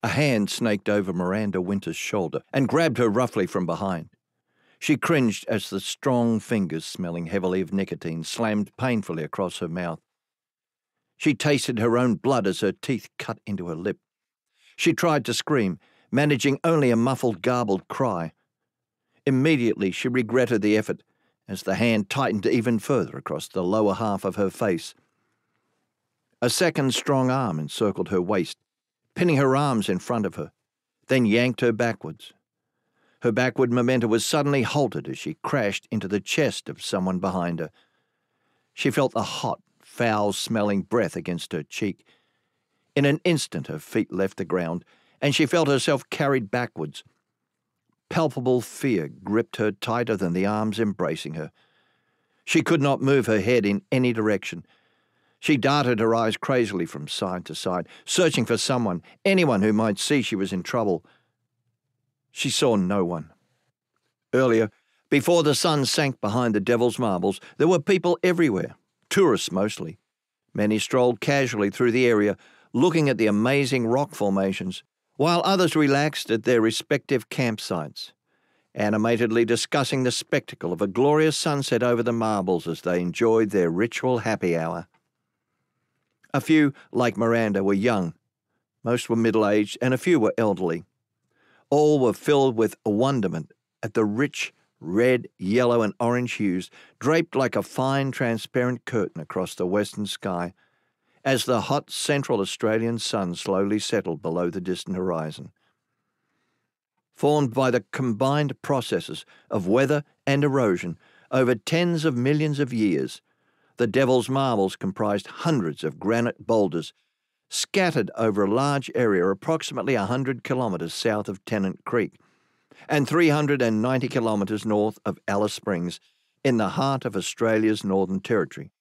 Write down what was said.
A hand snaked over Miranda Winter's shoulder and grabbed her roughly from behind. She cringed as the strong fingers, smelling heavily of nicotine, slammed painfully across her mouth. She tasted her own blood as her teeth cut into her lip. She tried to scream, managing only a muffled, garbled cry. Immediately she regretted the effort as the hand tightened even further across the lower half of her face. A second strong arm encircled her waist, pinning her arms in front of her, then yanked her backwards. Her backward momentum was suddenly halted as she crashed into the chest of someone behind her. She felt the hot, foul-smelling breath against her cheek. In an instant her feet left the ground, and she felt herself carried backwards. Palpable fear gripped her tighter than the arms embracing her. She could not move her head in any direction. She darted her eyes crazily from side to side, searching for someone, anyone who might see she was in trouble. She saw no one. Earlier, before the sun sank behind the Devil's Marbles, there were people everywhere, tourists mostly. Many strolled casually through the area, looking at the amazing rock formations, while others relaxed at their respective campsites, animatedly discussing the spectacle of a glorious sunset over the marbles as they enjoyed their ritual happy hour. A few, like Miranda, were young. Most were middle-aged, and a few were elderly. All were filled with wonderment at the rich red, yellow, and orange hues draped like a fine transparent curtain across the western sky as the hot central Australian sun slowly settled below the distant horizon. Formed by the combined processes of weather and erosion over tens of millions of years, the Devil's Marbles comprised hundreds of granite boulders scattered over a large area approximately 100 kilometres south of Tennant Creek and 390 kilometres north of Alice Springs in the heart of Australia's Northern Territory.